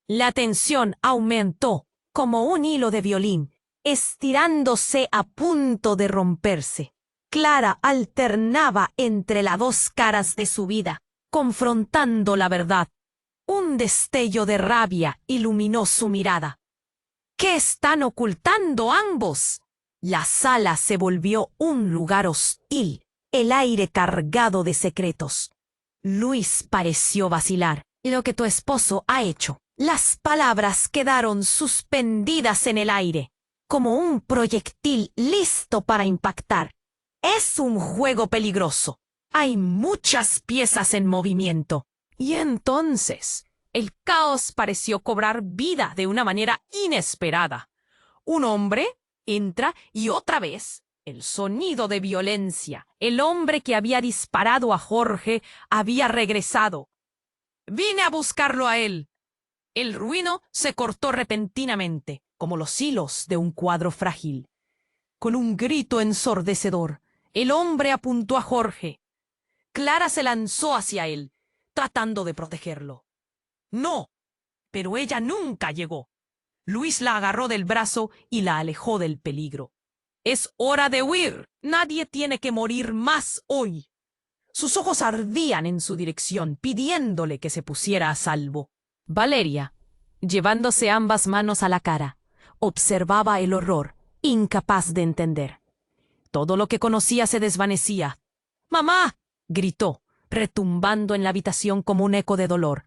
La tensión aumentó como un hilo de violín, estirándose a punto de romperse. Clara alternaba entre las dos caras de su vida, confrontando la verdad. Un destello de rabia iluminó su mirada. ¿Qué están ocultando ambos? La sala se volvió un lugar hostil, el aire cargado de secretos. Luis pareció vacilar. Lo que tu esposo ha hecho. Las palabras quedaron suspendidas en el aire, como un proyectil listo para impactar. Es un juego peligroso. Hay muchas piezas en movimiento. Y entonces, el caos pareció cobrar vida de una manera inesperada. Un hombre entra y otra vez el sonido de violencia. El hombre que había disparado a Jorge había regresado. Vine a buscarlo a él. El ruido se cortó repentinamente, como los hilos de un cuadro frágil. Con un grito ensordecedor, el hombre apuntó a Jorge. Clara se lanzó hacia él, tratando de protegerlo. No, pero ella nunca llegó. Luis la agarró del brazo y la alejó del peligro. Es hora de huir. Nadie tiene que morir más hoy. Sus ojos ardían en su dirección, pidiéndole que se pusiera a salvo. Valeria, llevándose ambas manos a la cara, observaba el horror, incapaz de entender. Todo lo que conocía se desvanecía. ¡Mamá!, gritó, retumbando en la habitación como un eco de dolor.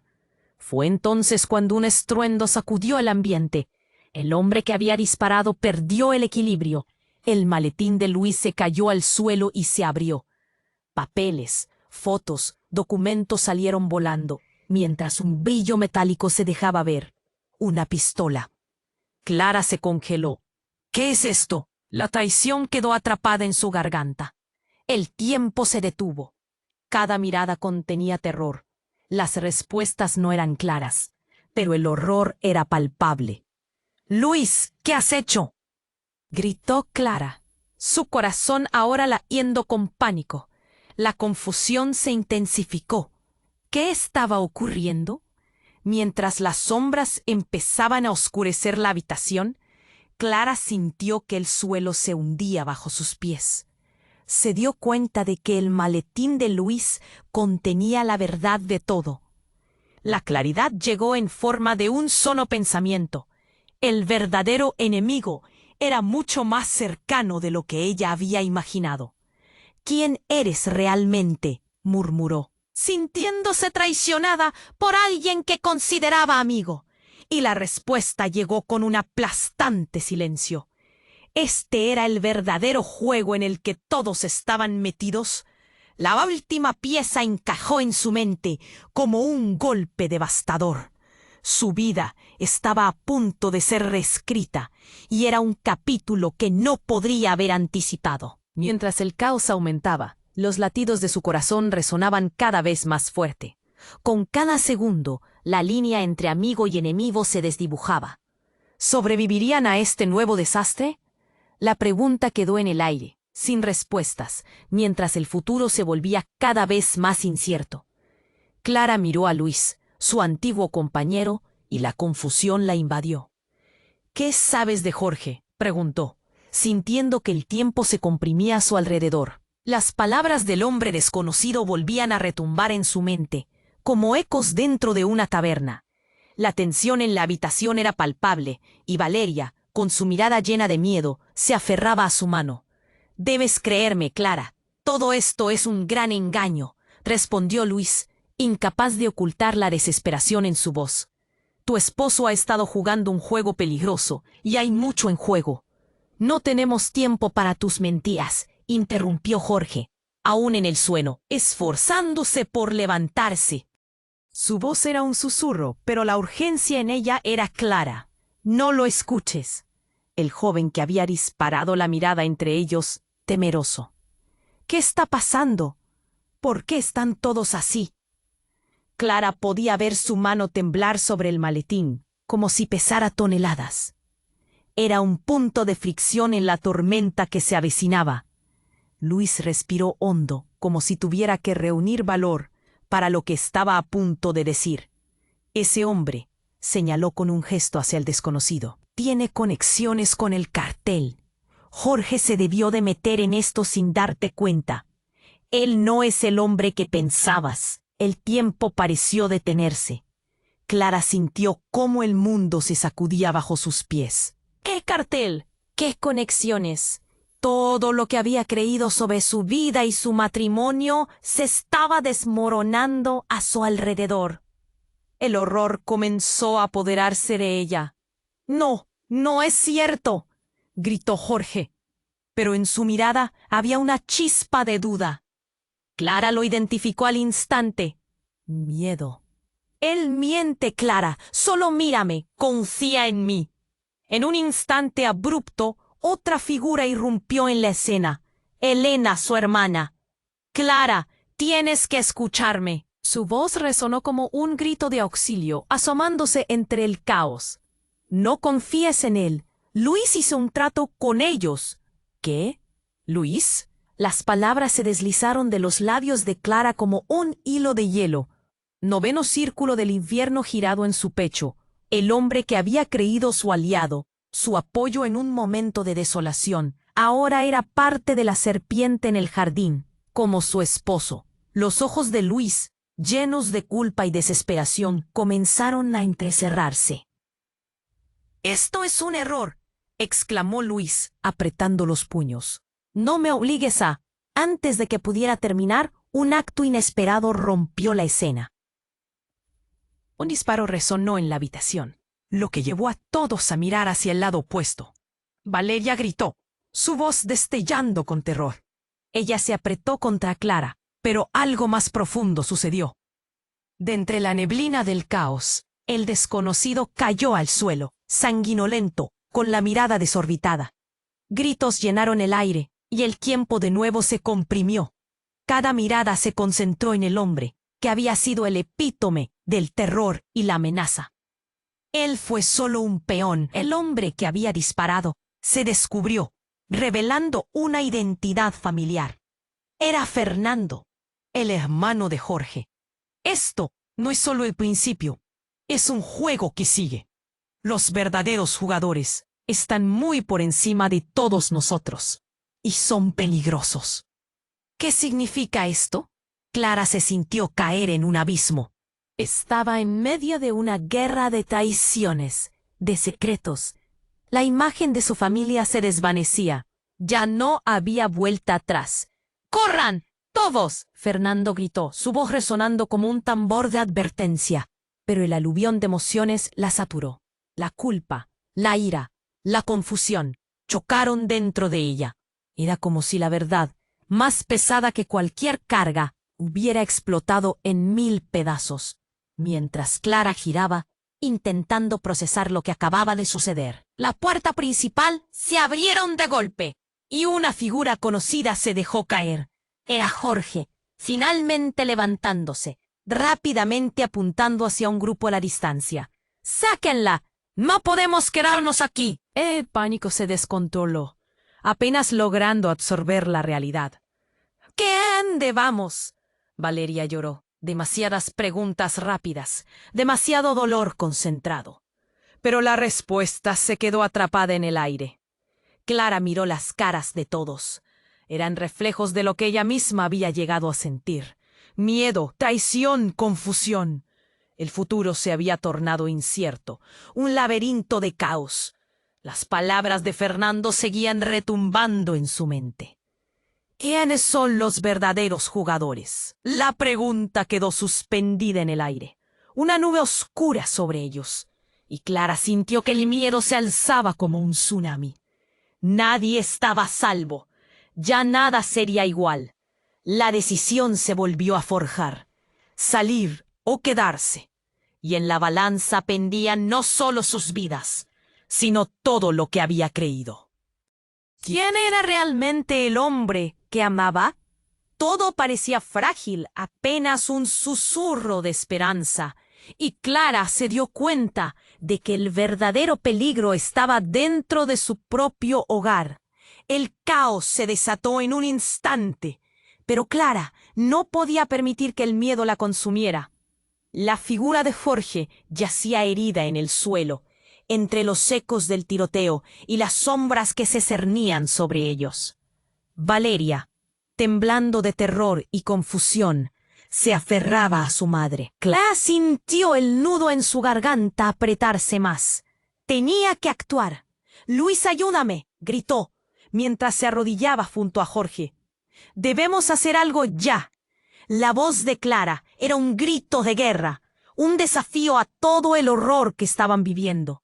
Fue entonces cuando un estruendo sacudió el ambiente. El hombre que había disparado perdió el equilibrio. El maletín de Luis se cayó al suelo y se abrió. Papeles, fotos, documentos salieron volando, mientras un brillo metálico se dejaba ver. Una pistola. Clara se congeló. ¿Qué es esto? La traición quedó atrapada en su garganta. El tiempo se detuvo. Cada mirada contenía terror. Las respuestas no eran claras, pero el horror era palpable. «Luis, ¿qué has hecho?», gritó Clara, su corazón ahora latiendo con pánico. La confusión se intensificó. ¿Qué estaba ocurriendo? Mientras las sombras empezaban a oscurecer la habitación, Clara sintió que el suelo se hundía bajo sus pies. Se dio cuenta de que el maletín de Luis contenía la verdad de todo. La claridad llegó en forma de un solo pensamiento. El verdadero enemigo era mucho más cercano de lo que ella había imaginado. «¿Quién eres realmente?», murmuró, sintiéndose traicionada por alguien que consideraba amigo. Y la respuesta llegó con un aplastante silencio. Este era el verdadero juego en el que todos estaban metidos. La última pieza encajó en su mente como un golpe devastador. Su vida estaba a punto de ser reescrita y era un capítulo que no podría haber anticipado. Mientras el caos aumentaba, los latidos de su corazón resonaban cada vez más fuerte. Con cada segundo, la línea entre amigo y enemigo se desdibujaba. ¿Sobrevivirían a este nuevo desastre? La pregunta quedó en el aire, sin respuestas, mientras el futuro se volvía cada vez más incierto. Clara miró a Luis, su antiguo compañero, y la confusión la invadió. «¿Qué sabes de Jorge?», preguntó, sintiendo que el tiempo se comprimía a su alrededor. Las palabras del hombre desconocido volvían a retumbar en su mente, como ecos dentro de una taberna. La tensión en la habitación era palpable, y Valeria, con su mirada llena de miedo, se aferraba a su mano. «Debes creerme, Clara. Todo esto es un gran engaño», respondió Luis, incapaz de ocultar la desesperación en su voz. «Tu esposo ha estado jugando un juego peligroso, y hay mucho en juego». «No tenemos tiempo para tus mentiras», interrumpió Jorge, aún en el suelo, esforzándose por levantarse. Su voz era un susurro, pero la urgencia en ella era clara. No lo escuches. El joven que había disparado la mirada entre ellos, temeroso. ¿Qué está pasando? ¿Por qué están todos así? Clara podía ver su mano temblar sobre el maletín, como si pesara toneladas. Era un punto de fricción en la tormenta que se avecinaba. Luis respiró hondo, como si tuviera que reunir valor para lo que estaba a punto de decir. Ese hombre, señaló con un gesto hacia el desconocido, tiene conexiones con el cartel. Jorge se debió de meter en esto sin darte cuenta. Él no es el hombre que pensabas. El tiempo pareció detenerse. Clara sintió cómo el mundo se sacudía bajo sus pies. ¿Qué cartel? ¿Qué conexiones? Todo lo que había creído sobre su vida y su matrimonio se estaba desmoronando a su alrededor. El horror comenzó a apoderarse de ella. «No, no es cierto», gritó Jorge, pero en su mirada había una chispa de duda. Clara lo identificó al instante. Miedo. «Él miente, Clara. Solo mírame. Confía en mí». En un instante abrupto, otra figura irrumpió en la escena. Elena, su hermana. «Clara, tienes que escucharme». Su voz resonó como un grito de auxilio, asomándose entre el caos. «No confíes en él. Luis hizo un trato con ellos». «¿Qué? ¿Luis?» Las palabras se deslizaron de los labios de Clara como un hilo de hielo. Noveno círculo del infierno girado en su pecho. El hombre que había creído su aliado, su apoyo en un momento de desolación, ahora era parte de la serpiente en el jardín, como su esposo. Los ojos de Luis, llenos de culpa y desesperación, comenzaron a entrecerrarse. «Esto es un error», exclamó Luis, apretando los puños. «No me obligues a...». Antes de que pudiera terminar, un acto inesperado rompió la escena. Un disparo resonó en la habitación, lo que llevó a todos a mirar hacia el lado opuesto. Valeria gritó, su voz destellando con terror. Ella se apretó contra Clara, pero algo más profundo sucedió. De entre la neblina del caos, el desconocido cayó al suelo, sanguinolento, con la mirada desorbitada. Gritos llenaron el aire, y el tiempo de nuevo se comprimió. Cada mirada se concentró en el hombre, que había sido el epítome del terror y la amenaza. Él fue solo un peón. El hombre que había disparado se descubrió, revelando una identidad familiar. Era Fernando, el hermano de Jorge. Esto no es solo el principio, es un juego que sigue. Los verdaderos jugadores están muy por encima de todos nosotros, y son peligrosos. ¿Qué significa esto? Clara se sintió caer en un abismo. Estaba en medio de una guerra de traiciones, de secretos. La imagen de su familia se desvanecía. Ya no había vuelta atrás. ¡Corran, todos!, Fernando gritó, su voz resonando como un tambor de advertencia. Pero el aluvión de emociones la saturó. La culpa, la ira, la confusión, chocaron dentro de ella. Era como si la verdad, más pesada que cualquier carga, hubiera explotado en 1000 pedazos, mientras Clara giraba, intentando procesar lo que acababa de suceder. La puerta principal se abrieron de golpe, y una figura conocida se dejó caer. Era Jorge, finalmente levantándose, rápidamente apuntando hacia un grupo a la distancia. «¡Sáquenla! ¡No podemos quedarnos aquí!». El pánico se descontroló, apenas logrando absorber la realidad. «¿Qué ande vamos?», Valeria lloró. Demasiadas preguntas rápidas, demasiado dolor concentrado. Pero la respuesta se quedó atrapada en el aire. Clara miró las caras de todos. Eran reflejos de lo que ella misma había llegado a sentir. Miedo, traición, confusión. El futuro se había tornado incierto, un laberinto de caos. Las palabras de Fernando seguían retumbando en su mente. ¿Quiénes son los verdaderos jugadores? La pregunta quedó suspendida en el aire, una nube oscura sobre ellos, y Clara sintió que el miedo se alzaba como un tsunami. Nadie estaba a salvo, ya nada sería igual. La decisión se volvió a forjar, salir o quedarse. Y en la balanza pendían no solo sus vidas, sino todo lo que había creído. ¿Quién era realmente el hombre que amaba? Todo parecía frágil, apenas un susurro de esperanza, y Clara se dio cuenta de que el verdadero peligro estaba dentro de su propio hogar. El caos se desató en un instante, pero Clara no podía permitir que el miedo la consumiera. La figura de Jorge yacía herida en el suelo, entre los ecos del tiroteo y las sombras que se cernían sobre ellos. Valeria, temblando de terror y confusión, se aferraba a su madre. Clara sintió el nudo en su garganta apretarse más. Tenía que actuar. «Luis, ayúdame», gritó, mientras se arrodillaba junto a Jorge. «Debemos hacer algo ya». La voz de Clara era un grito de guerra, un desafío a todo el horror que estaban viviendo.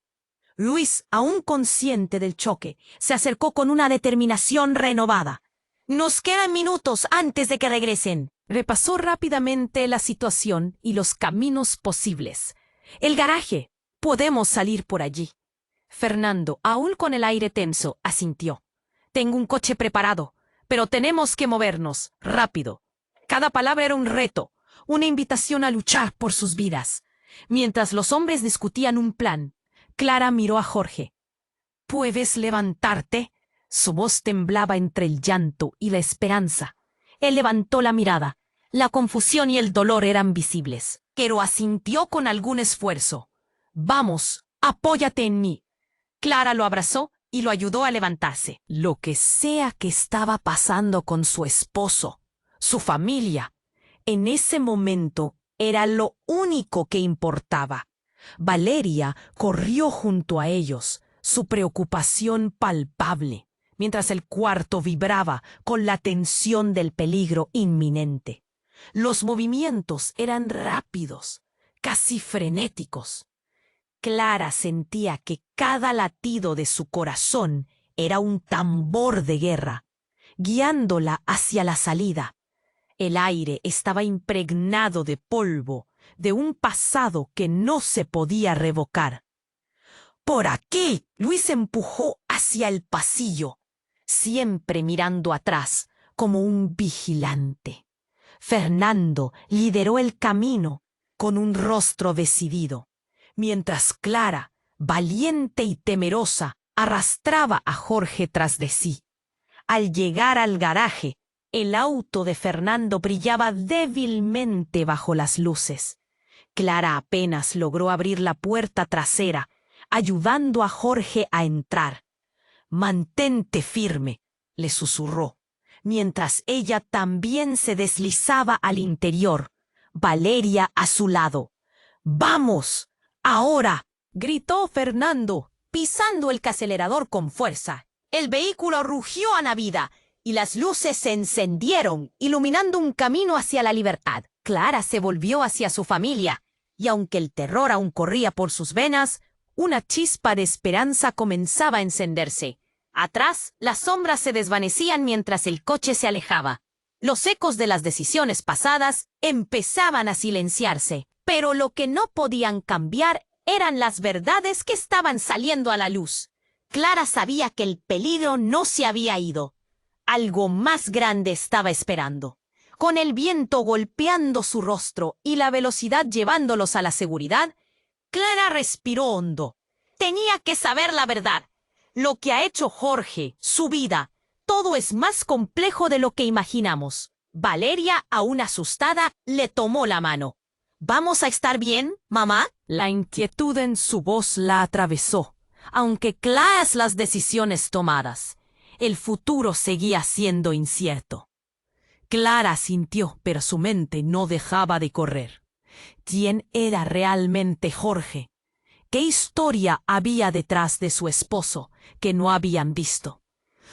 Luis, aún consciente del choque, se acercó con una determinación renovada. «Nos quedan minutos antes de que regresen». Repasó rápidamente la situación y los caminos posibles. «El garaje. Podemos salir por allí». Fernando, aún con el aire tenso, asintió. «Tengo un coche preparado, pero tenemos que movernos, rápido». Cada palabra era un reto, una invitación a luchar por sus vidas. Mientras los hombres discutían un plan, Clara miró a Jorge. «¿Puedes levantarte?» Su voz temblaba entre el llanto y la esperanza. Él levantó la mirada. La confusión y el dolor eran visibles, pero asintió con algún esfuerzo. «Vamos, apóyate en mí». Clara lo abrazó y lo ayudó a levantarse. Lo que sea que estaba pasando con su esposo, su familia, en ese momento era lo único que importaba. Valeria corrió junto a ellos, su preocupación palpable, mientras el cuarto vibraba con la tensión del peligro inminente. Los movimientos eran rápidos, casi frenéticos. Clara sentía que cada latido de su corazón era un tambor de guerra, guiándola hacia la salida. El aire estaba impregnado de polvo, de un pasado que no se podía revocar. «¡Por aquí!» Luis empujó hacia el pasillo, siempre mirando atrás como un vigilante. Fernando lideró el camino con un rostro decidido, mientras Clara, valiente y temerosa, arrastraba a Jorge tras de sí. Al llegar al garaje, el auto de Fernando brillaba débilmente bajo las luces. Clara apenas logró abrir la puerta trasera, ayudando a Jorge a entrar. «Mantente firme», le susurró, mientras ella también se deslizaba al interior, Valeria a su lado. «¡Vamos! ¡Ahora!», gritó Fernando, pisando el acelerador con fuerza. El vehículo rugió a navida y las luces se encendieron, iluminando un camino hacia la libertad. Clara se volvió hacia su familia, y aunque el terror aún corría por sus venas, una chispa de esperanza comenzaba a encenderse. Atrás, las sombras se desvanecían mientras el coche se alejaba. Los ecos de las decisiones pasadas empezaban a silenciarse, pero lo que no podían cambiar eran las verdades que estaban saliendo a la luz. Clara sabía que el peligro no se había ido. Algo más grande estaba esperando. Con el viento golpeando su rostro y la velocidad llevándolos a la seguridad, Clara respiró hondo. Tenía que saber la verdad. Lo que ha hecho Jorge, su vida, todo es más complejo de lo que imaginamos. Valeria, aún asustada, le tomó la mano. «¿Vamos a estar bien, mamá?» La inquietud en su voz la atravesó, aunque claras las decisiones tomadas. El futuro seguía siendo incierto. Clara sintió, pero su mente no dejaba de correr. ¿Quién era realmente Jorge? ¿Qué historia había detrás de su esposo que no habían visto?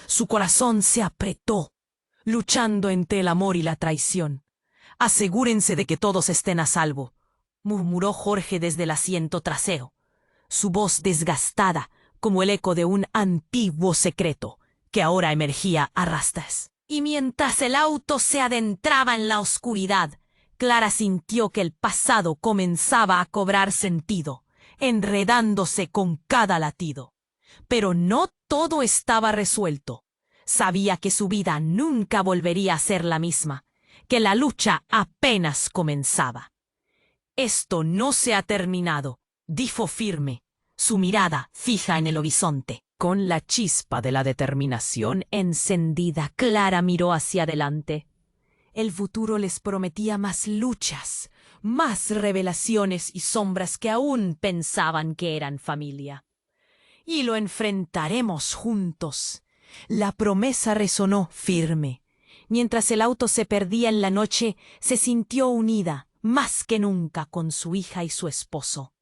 Su corazón se apretó, luchando entre el amor y la traición. «Asegúrense de que todos estén a salvo», murmuró Jorge desde el asiento trasero, su voz desgastada como el eco de un antiguo secreto que ahora emergía a rastras. Y mientras el auto se adentraba en la oscuridad, Clara sintió que el pasado comenzaba a cobrar sentido, enredándose con cada latido. Pero no todo estaba resuelto. Sabía que su vida nunca volvería a ser la misma, que la lucha apenas comenzaba. «Esto no se ha terminado», dijo firme, su mirada fija en el horizonte. Con la chispa de la determinación encendida, Clara miró hacia adelante. El futuro les prometía más luchas, más revelaciones y sombras que aún pensaban que eran familia. «Y lo enfrentaremos juntos». La promesa resonó firme. Mientras el auto se perdía en la noche, se sintió unida, más que nunca, con su hija y su esposo.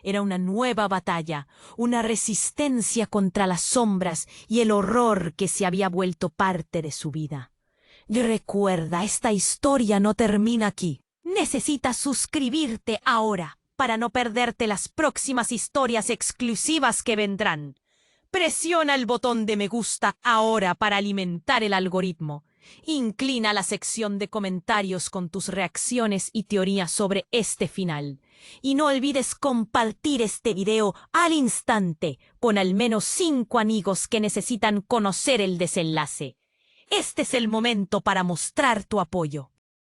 Era una nueva batalla, una resistencia contra las sombras y el horror que se había vuelto parte de su vida. Y recuerda, esta historia no termina aquí. Necesitas suscribirte ahora para no perderte las próximas historias exclusivas que vendrán. Presiona el botón de me gusta ahora para alimentar el algoritmo. Inclina la sección de comentarios con tus reacciones y teorías sobre este final. Y no olvides compartir este video al instante con al menos 5 amigos que necesitan conocer el desenlace. Este es el momento para mostrar tu apoyo.